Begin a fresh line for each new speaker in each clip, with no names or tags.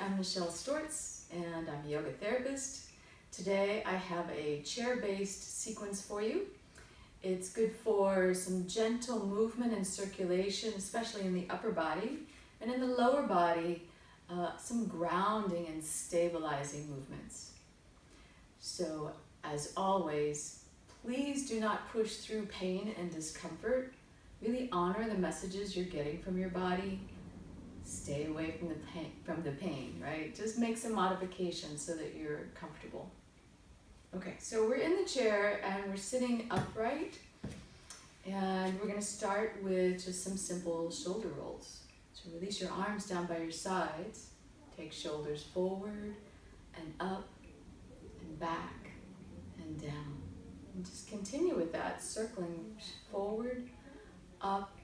I'm Michelle Stortz, and I'm a yoga therapist. Today I have a chair-based sequence for you. It's good for some gentle movement and circulation, especially in the upper body, and in the lower body, some grounding and stabilizing movements. So, as always, please do not push through pain and discomfort. Really honor the messages you're getting from your body. Stay away from the pain, right? Just make some modifications so that you're comfortable. Okay, so we're in the chair and we're sitting upright, and we're going to start with just some simple shoulder rolls. So release your arms down by your sides. Take shoulders forward and up and back and down. And just continue with that, circling forward, up,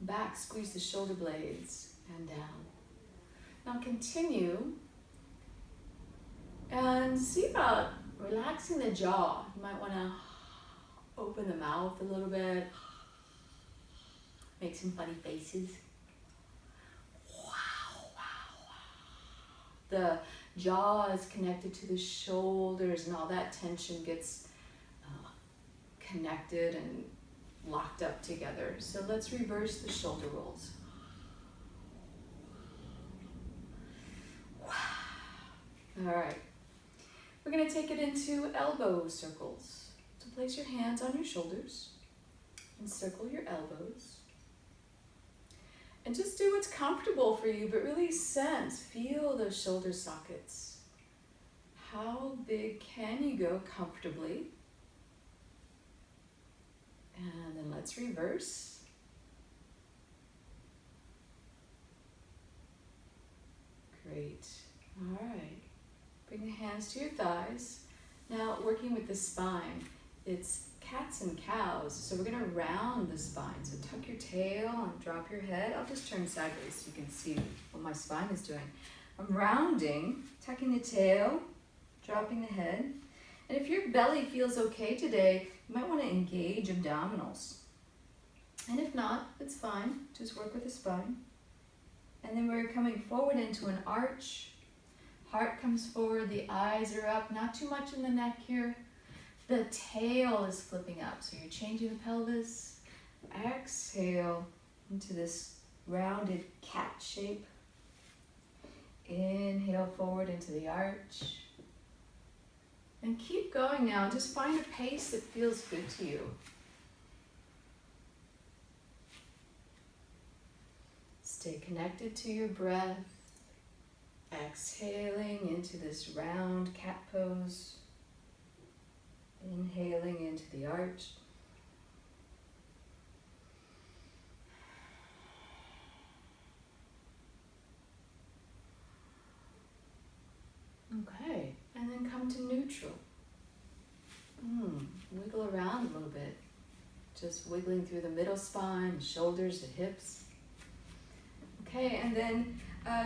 back. Squeeze the shoulder blades and down. Now continue and see about relaxing the jaw. You might want to open the mouth a little bit, make some funny faces. Wow, wow, wow. The jaw is connected to the shoulders, and all that tension gets connected and locked up together. So let's reverse the shoulder rolls. All right, we're going to take it into elbow circles. So place your hands on your shoulders and circle your elbows. And just do what's comfortable for you, but really feel those shoulder sockets. How big can you go comfortably? And then let's reverse. Great. All right. Bring the hands to your thighs. Now, working with the spine, it's cats and cows. So we're going to round the spine. So tuck your tail and drop your head. I'll just turn sideways so you can see what my spine is doing. I'm rounding, tucking the tail, dropping the head. And if your belly feels okay today, you might want to engage abdominals. And if not, it's fine. Just work with the spine. And then we're coming forward into an arch. Heart comes forward, the eyes are up, not too much in the neck here. The tail is flipping up, so you're changing the pelvis. Exhale into this rounded cat shape. Inhale forward into the arch. And keep going now, just find a pace that feels good to you. Stay connected to your breath. Exhaling into this round cat pose. Inhaling into the arch. Okay, and then come to neutral. Wiggle around a little bit. Just wiggling through the middle spine, the shoulders, the hips. Okay, and then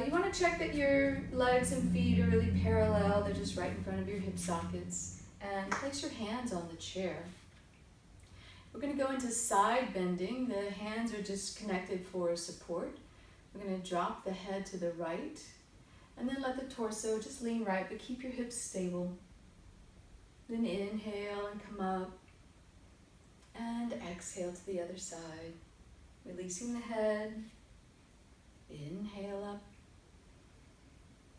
you want to check that your legs and feet are really parallel. They're just right in front of your hip sockets. And place your hands on the chair. We're going to go into side bending. The hands are just connected for support. We're going to drop the head to the right. And then let the torso just lean right, but keep your hips stable. Then inhale and come up. And exhale to the other side. Releasing the head. Inhale up.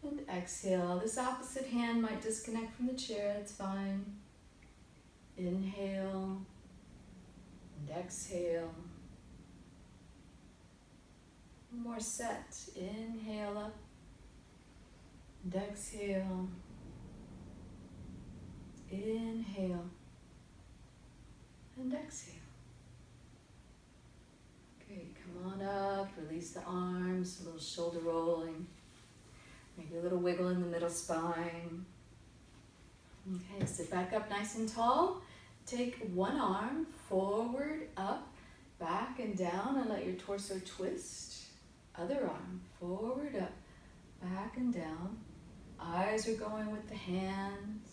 And exhale. This opposite hand might disconnect from the chair, that's fine. Inhale and exhale. One more set. Inhale up and exhale. Inhale and exhale. Okay, come on up, release the arms, a little shoulder rolling. Maybe a little wiggle in the middle spine. Okay, sit back up nice and tall. Take one arm forward, up, back and down, and let your torso twist. Other arm, forward, up, back and down. Eyes are going with the hands.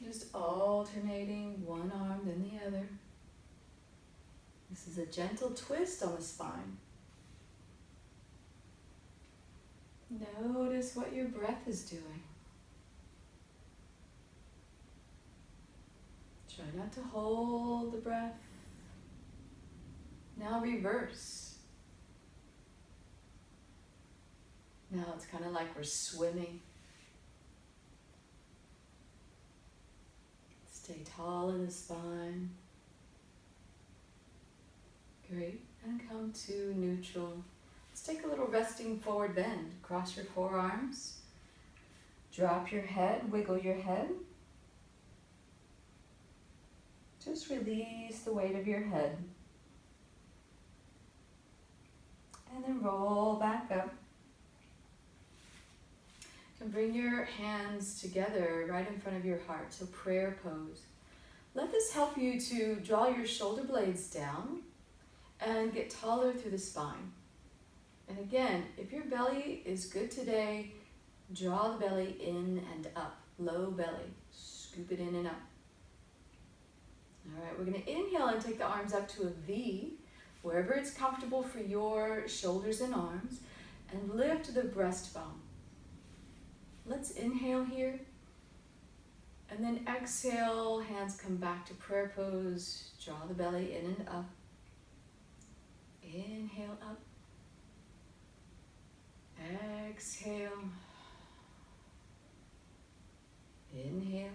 Just alternating one arm then the other. This is a gentle twist on the spine. Notice what your breath is doing. Try not to hold the breath. Now reverse. Now it's kind of like we're swimming. Stay tall in the spine. Great. And come to neutral. Let's take a little resting forward bend. Cross your forearms. Drop your head, wiggle your head. Just release the weight of your head. And then roll back up. And bring your hands together right in front of your heart, so prayer pose. Let this help you to draw your shoulder blades down and get taller through the spine. And again, if your belly is good today, draw the belly in and up, low belly, scoop it in and up. All right, we're going to inhale and take the arms up to a V, wherever it's comfortable for your shoulders and arms, and lift the breastbone. Let's inhale here, and then exhale, hands come back to prayer pose, draw the belly in and up. Inhale up. Exhale. Inhale.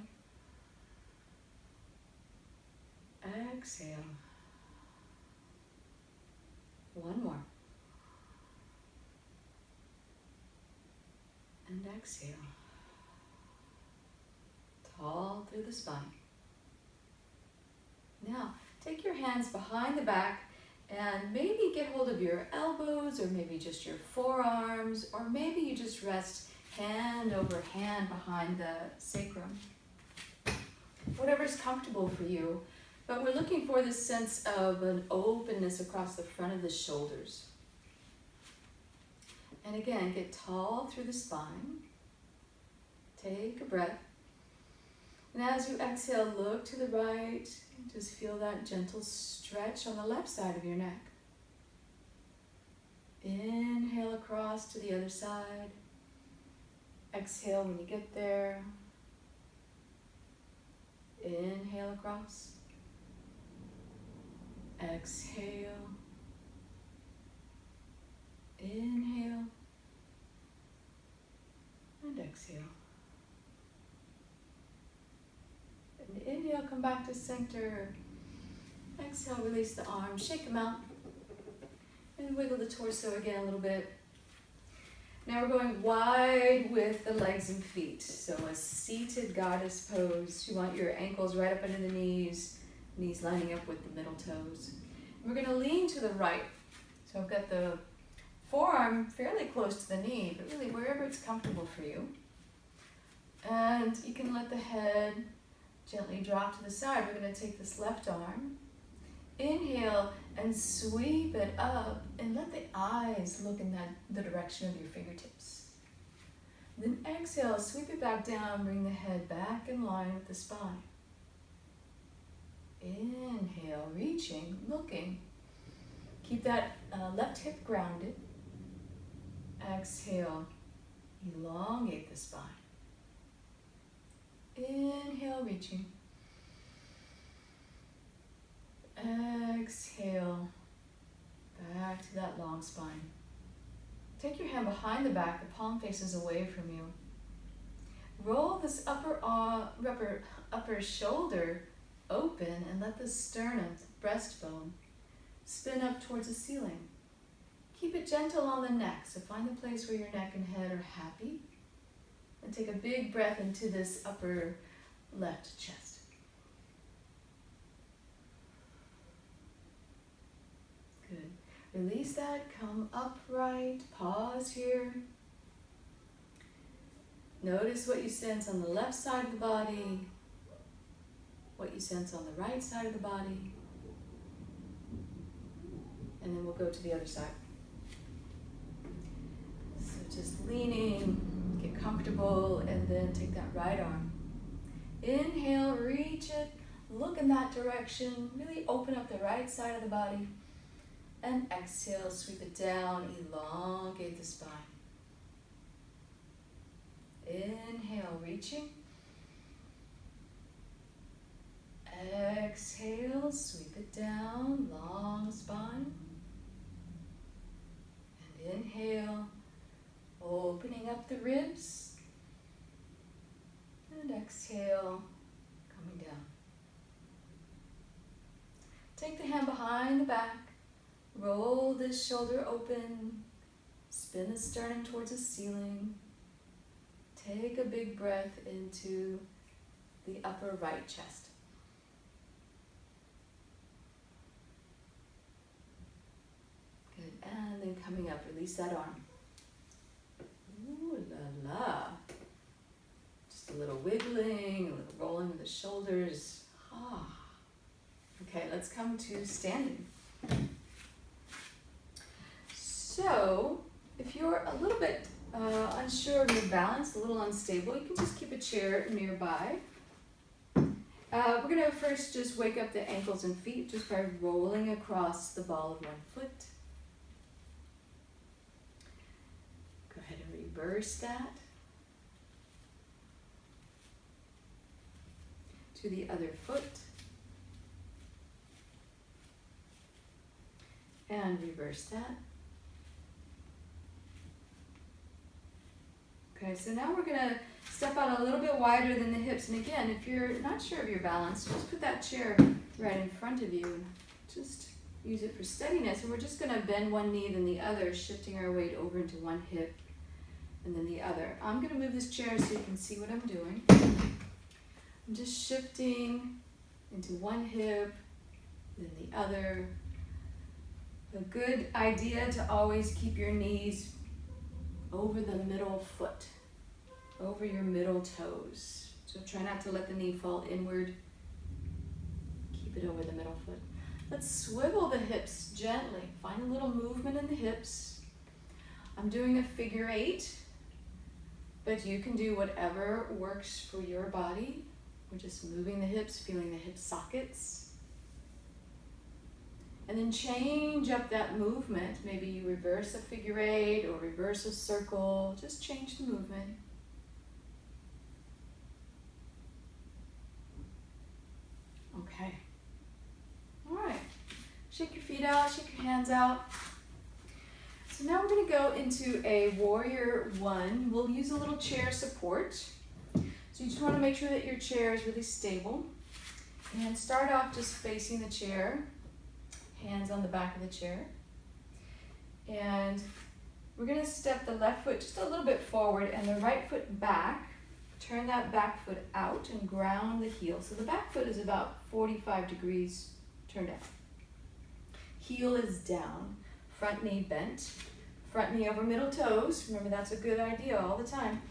Exhale. One more. And exhale. Tall through the spine. Now, take your hands behind the back and maybe get hold of your elbows, or maybe just your forearms, or maybe you just rest hand over hand behind the sacrum. Whatever's comfortable for you. But we're looking for this sense of an openness across the front of the shoulders. And again, get tall through the spine. Take a breath. And as you exhale, look to the right. Just feel that gentle stretch on the left side of your neck. Inhale across to the other side. Exhale when you get there. Inhale across. Exhale. Inhale. And exhale. And inhale, come back to center. Exhale, release the arms, shake them out. And wiggle the torso again a little bit. Now we're going wide with the legs and feet. So a seated goddess pose. You want your ankles right up under the knees lining up with the middle toes. And we're going to lean to the right. So I've got the forearm fairly close to the knee, but really wherever it's comfortable for you. And you can let the head gently drop to the side. We're going to take this left arm. Inhale and sweep it up, and let the eyes look in the direction of your fingertips. Then exhale, sweep it back down, bring the head back in line with the spine. Inhale, reaching, looking. Keep that left hip grounded. Exhale, elongate the spine. Inhale, reaching. Exhale, back to that long spine. Take your hand behind the back, the palm faces away from you. Roll this upper shoulder open and let the sternum, breastbone, spin up towards the ceiling. Keep it gentle on the neck, so find the place where your neck and head are happy. And take a big breath into this upper left chest. Good. Release that, come upright, pause here. Notice what you sense on the left side of the body, what you sense on the right side of the body. And then we'll go to the other side. So just leaning, get comfortable, and then take that right arm. Inhale, reach it, look in that direction, really open up the right side of the body. And exhale, sweep it down, elongate the spine. Inhale, reaching. Exhale, sweep it down, long spine. And inhale, opening up the ribs. And exhale, coming down. Take the hand behind the back, roll this shoulder open, spin the sternum towards the ceiling. Take a big breath into the upper right chest. Good, and then coming up, release that arm. Ooh la la. Just a little wiggling, a little rolling of the shoulders. Ah. Okay, let's come to standing. So, if you're a little bit unsure of your balance, a little unstable, you can just keep a chair nearby. We're going to first just wake up the ankles and feet just by rolling across the ball of one foot. Go ahead and reverse that to the other foot. And reverse that. Okay, so now we're going to step out a little bit wider than the hips. And again, if you're not sure of your balance, just put that chair right in front of you. Just use it for steadiness. And we're just going to bend one knee then the other, shifting our weight over into one hip and then the other. I'm going to move this chair so you can see what I'm doing. I'm just shifting into one hip, then the other. A good idea to always keep your knees over the middle foot, over your middle toes. So try not to let the knee fall inward. Keep it over the middle foot. Let's swivel the hips gently. Find a little movement in the hips. I'm doing a figure 8, but you can do whatever works for your body. We're just moving the hips, feeling the hip sockets. And then change up that movement. Maybe you reverse a figure 8 or reverse a circle. Just change the movement. Okay. All right. Shake your feet out, shake your hands out. So now we're going to go into a warrior 1. We'll use a little chair support. So you just want to make sure that your chair is really stable. And start off just facing the chair. Hands on the back of the chair. And we're going to step the left foot just a little bit forward and the right foot back. Turn that back foot out and ground the heel. So the back foot is about 45 degrees turned out. Heel is down. Front knee bent. Front knee over middle toes. Remember, that's a good idea all the time.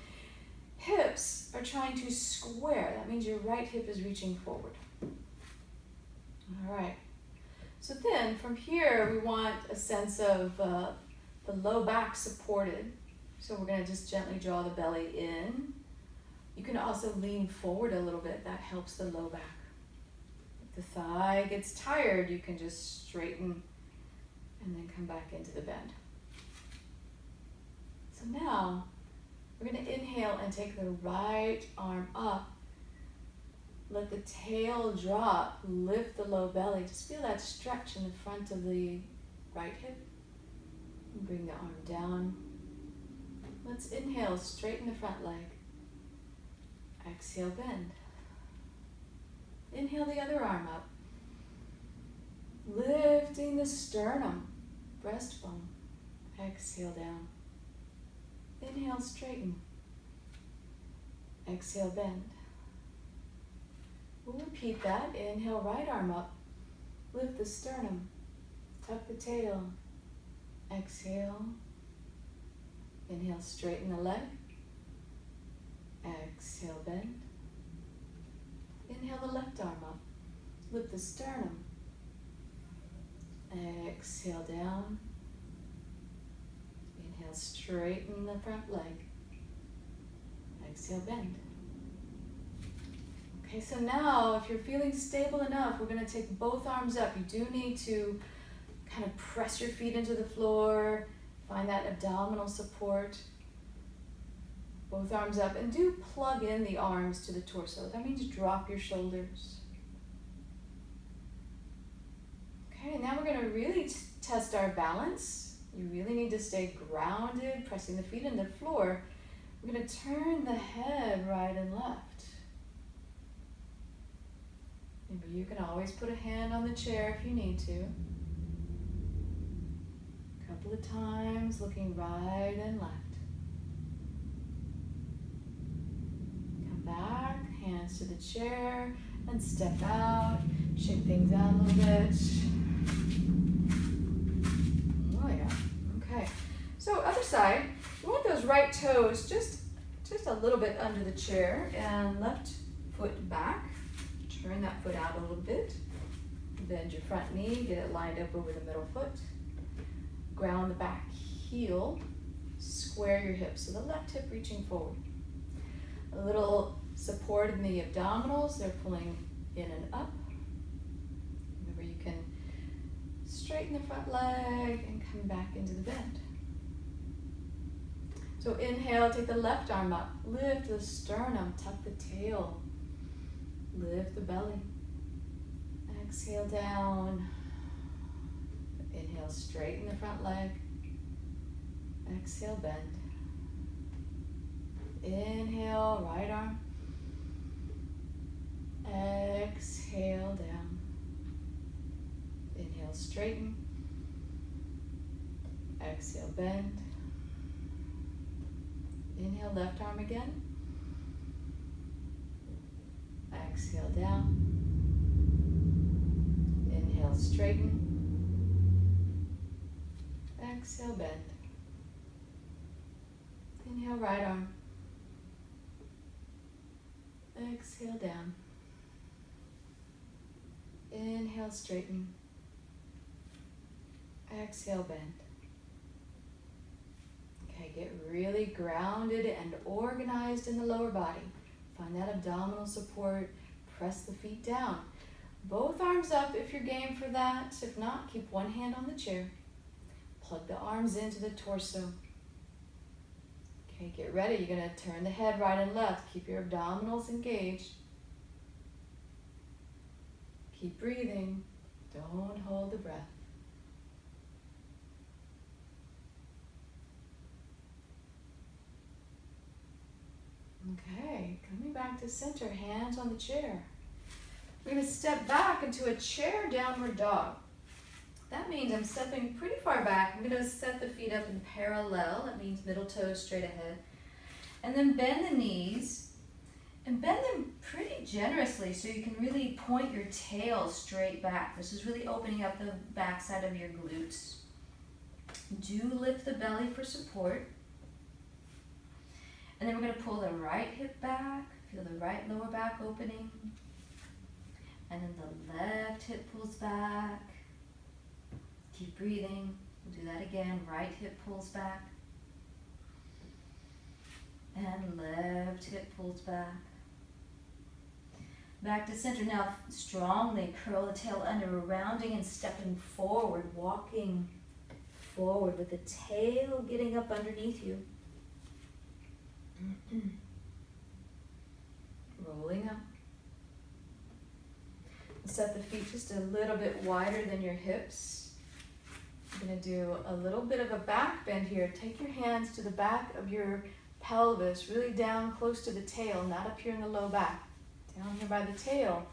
Hips are trying to square. That means your right hip is reaching forward. All right. So then from here, we want a sense of the low back supported. So we're going to just gently draw the belly in. You can also lean forward a little bit. That helps the low back. If the thigh gets tired, you can just straighten and then come back into the bend. So now we're going to inhale and take the right arm up. Let the tail drop, lift the low belly. Just feel that stretch in the front of the right hip. And bring the arm down. Let's inhale, straighten the front leg. Exhale, bend. Inhale the other arm up. Lifting the sternum, breastbone. Exhale down. Inhale, straighten. Exhale, bend. We'll repeat that. Inhale, right arm up. Lift the sternum. Tuck the tail. Exhale. Inhale, straighten the leg. Exhale, bend. Inhale the left arm up. Lift the sternum. Exhale down. Inhale, straighten the front leg. Exhale, bend. Okay, so now if you're feeling stable enough, we're going to take both arms up. You do need to kind of press your feet into the floor, find that abdominal support. Both arms up, and do plug in the arms to the torso. That means drop your shoulders. Okay, now we're gonna really test our balance. You really need to stay grounded, pressing the feet into the floor. We're gonna turn the head right and left. Remember, you can always put a hand on the chair if you need to. A couple of times, looking right and left. Come back, hands to the chair, and step out. Shake things out a little bit. Oh yeah, okay. So other side, you want those right toes just a little bit under the chair, and left foot back. Turn that foot out a little bit. Bend your front knee, get it lined up over the middle foot. Ground the back heel, square your hips. So the left hip reaching forward. A little support in the abdominals, they're pulling in and up. Remember, you can straighten the front leg and come back into the bend. So inhale, take the left arm up, lift the sternum, tuck the tail, lift the belly. Exhale down. Inhale, straighten the front leg. Exhale, bend. Inhale, right arm. Exhale down. Inhale, straighten. Exhale, bend. Inhale, left arm again. Exhale down. Inhale, straighten. Exhale, bend. Inhale, right arm. Exhale down. Inhale, straighten. Exhale, bend. Okay, get really grounded and organized in the lower body. Find that abdominal support. Press the feet down. Both arms up if you're game for that. If not, keep one hand on the chair. Plug the arms into the torso. Okay, get ready. You're going to turn the head right and left. Keep your abdominals engaged. Keep breathing. Don't hold the breath. Okay, coming back to center, hands on the chair. We're going to step back into a chair downward dog. That means I'm stepping pretty far back. I'm going to set the feet up in parallel. That means middle toes straight ahead. And then bend the knees and bend them pretty generously so you can really point your tail straight back. This is really opening up the backside of your glutes. Do lift the belly for support. And then we're going to pull the right hip back. Feel the right lower back opening. And then the left hip pulls back. Keep breathing. We'll do that again. Right hip pulls back. And left hip pulls back. Back to center. Now strongly curl the tail under, rounding and stepping forward, walking forward with the tail getting up underneath you. Rolling up. Set the feet just a little bit wider than your hips. You're going to do a little bit of a back bend here. Take your hands to the back of your pelvis, really down close to the tail, not up here in the low back. Down here by the tail.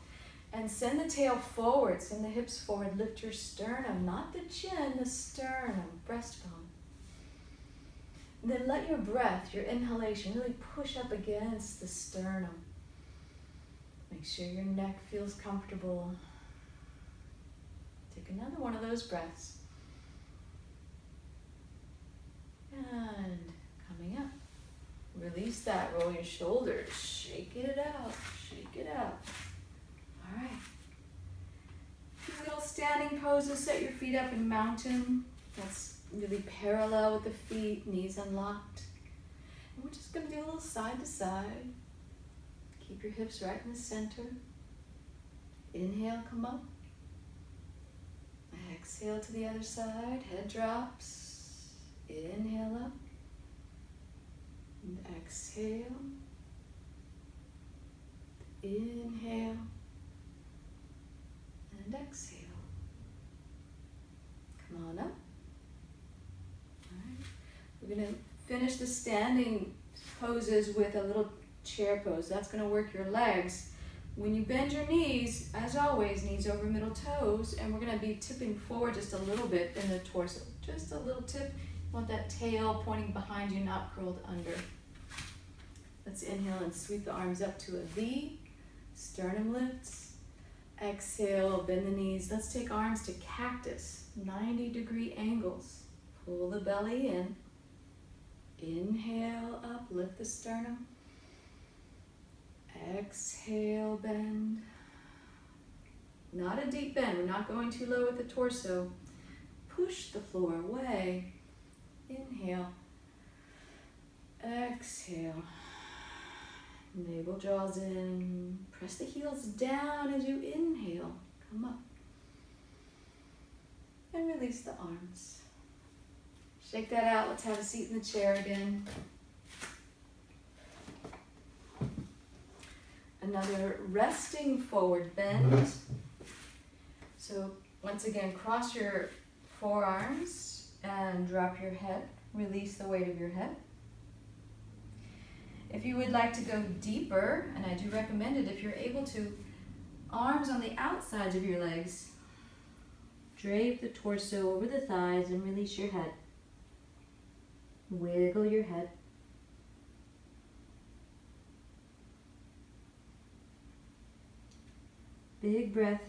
And send the tail forward, send the hips forward. Lift your sternum, not the chin, the sternum, breastbone. And then let your breath, your inhalation, really push up against the sternum. Make sure your neck feels comfortable. Take another one of those breaths. And coming up. Release that, roll your shoulders, shake it out, shake it out. All right. Few little standing poses, set your feet up in mountain. That's really parallel with the feet, knees unlocked. And we're just going to do a little side to side. Keep your hips right in the center. Inhale, come up. Exhale to the other side, head drops. Inhale up. And exhale. Inhale. And exhale. Come on up. All right. We're going to finish the standing poses with a little chair pose. That's going to work your legs. When you bend your knees, as always, knees over middle toes, and we're going to be tipping forward just a little bit in the torso. Just a little tip. You want that tail pointing behind you, not curled under. Let's inhale and sweep the arms up to a V. Sternum lifts. Exhale, bend the knees. Let's take arms to cactus, 90-degree angles. Pull the belly in. Inhale up, lift the sternum. Exhale, bend. Not a deep bend, we're not going too low with the torso. Push the floor away. Inhale. Exhale. Navel draws in. Press the heels down as you inhale. Come up. And release the arms. Shake that out. Let's have a seat in the chair again. Another resting forward bend. So once again, cross your forearms and drop your head. Release the weight of your head. If you would like to go deeper, and I do recommend it if you're able to, arms on the outsides of your legs. Drape the torso over the thighs and release your head. Wiggle your head. Big breath.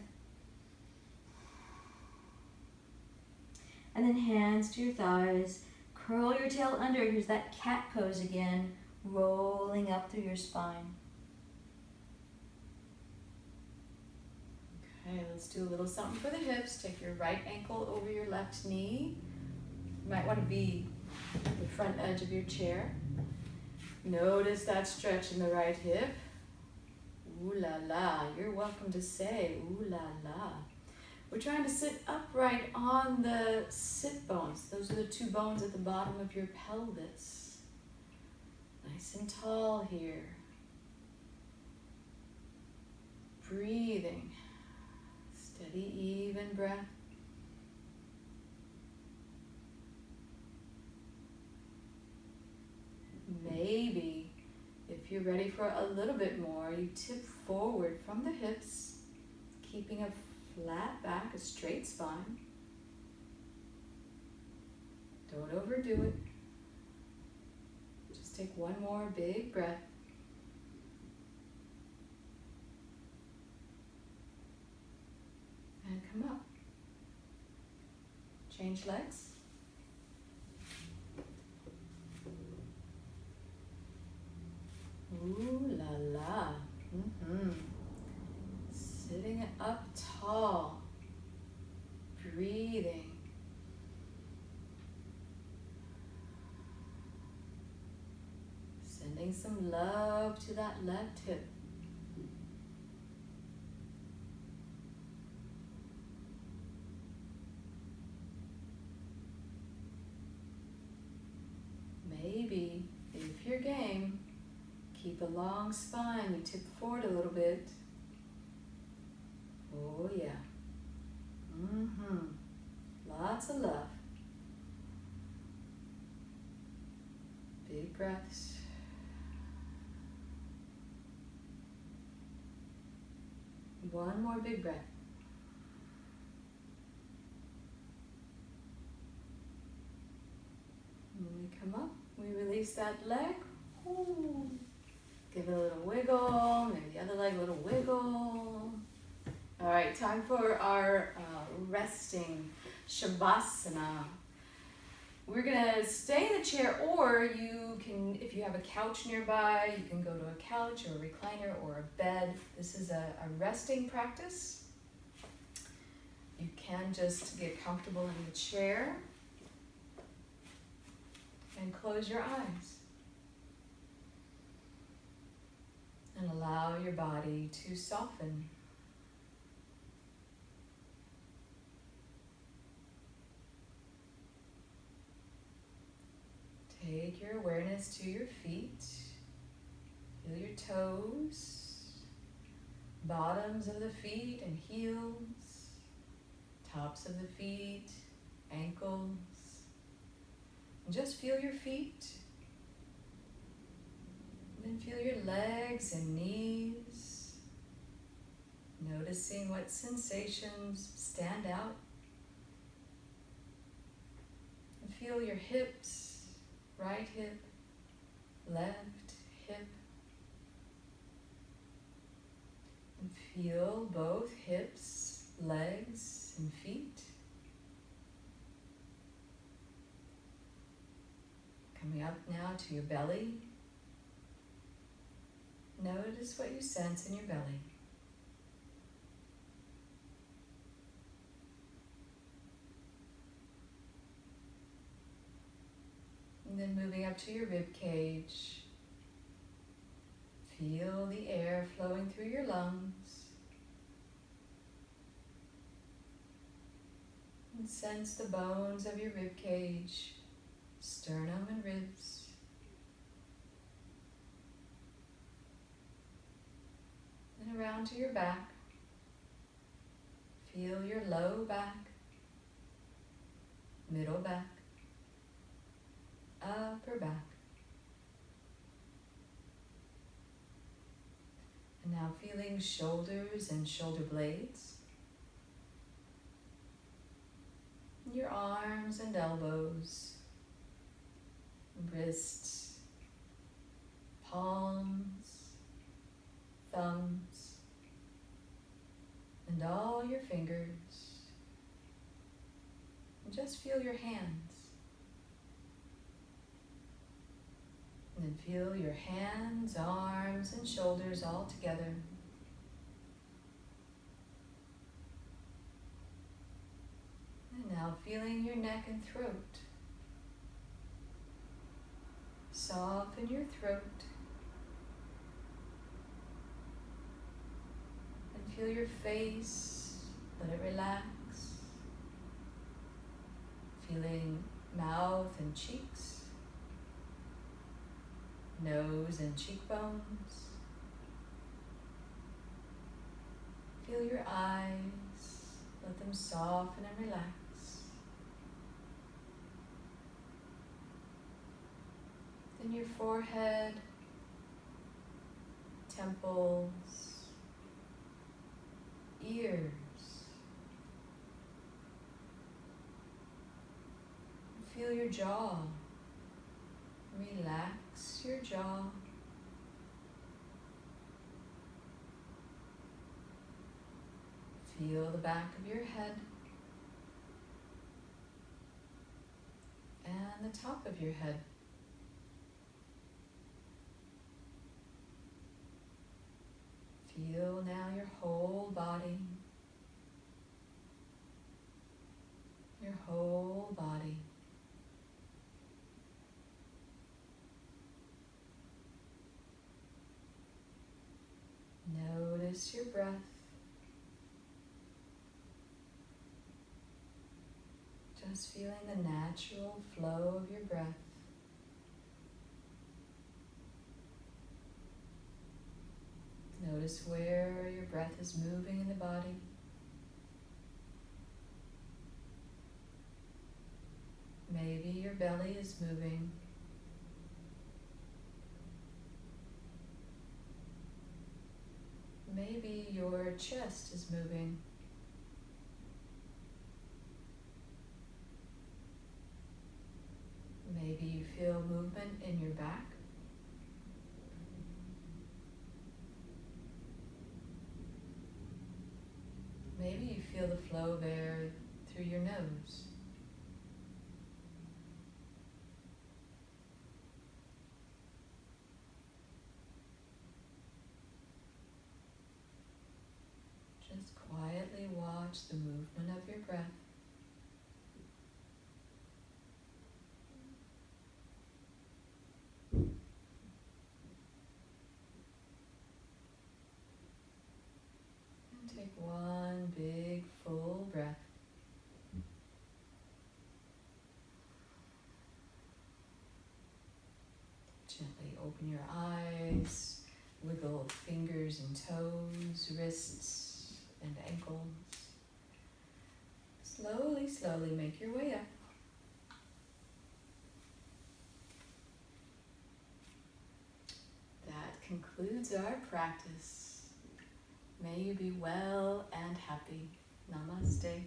And then hands to your thighs. Curl your tail under. Here's that cat pose again. Rolling up through your spine. Okay, let's do a little something for the hips. Take your right ankle over your left knee. You might want to be at the front edge of your chair. Notice that stretch in the right hip. Ooh la la, you're welcome to say ooh la la. We're trying to sit upright on the sit bones. Those are the two bones at the bottom of your pelvis. Nice and tall here. Breathing. Steady, even breath. Maybe, if you're ready for a little bit more, you tip forward from the hips, keeping a flat back, a straight spine. Don't overdo it. Just take one more big breath. And come up. Change legs. Ooh la la. Sitting up tall. Breathing. Sending some love to that left hip. Maybe, if you're game, keep a long spine. You tip forward a little bit. Oh yeah. Lots of love. Big breaths. One more big breath. When we come up, we release that leg. Ooh. Give it a little wiggle, maybe the other leg a little wiggle. All right, time for our resting Shavasana. We're gonna stay in the chair, or you can, if you have a couch nearby, you can go to a couch or a recliner or a bed. This is a resting practice. You can just get comfortable in the chair and close your eyes. And allow your body to soften. Take your awareness to your feet. Feel your toes, bottoms of the feet and heels, tops of the feet, ankles. And just feel your feet. And then feel your legs and knees. Noticing what sensations stand out. And feel your hips, right hip, left hip. And feel both hips, legs, and feet. Coming up now to your belly. Notice what you sense in your belly. And then moving up to your rib cage. Feel the air flowing through your lungs. And sense the bones of your rib cage, sternum and ribs. And around to your back. Feel your low back, middle back, upper back. And now feeling shoulders and shoulder blades. Your arms and elbows, wrists, palms, thumbs, and all your fingers. And just feel your hands. And then feel your hands, arms, and shoulders all together. And now feeling your neck and throat. Soften your throat. And feel your face, let it relax. Feeling mouth and cheeks, nose and cheekbones. Feel your eyes, let them soften and relax. Then your forehead, temples, ears. Feel your jaw. Relax your jaw. Feel the back of your head and the top of your head. Feel now your whole body. Your whole body. Notice your breath. Just feeling the natural flow of your breath. Notice where your breath is moving in the body. Maybe your belly is moving. Maybe your chest is moving. Maybe you feel movement in your back. Maybe you feel the flow of air through your nose. Just quietly watch the movement of your breath. And take one big full breath. Open your eyes, wiggle fingers and toes, wrists and ankles. Slowly, slowly make your way up. That concludes our practice. May you be well and happy. Namaste.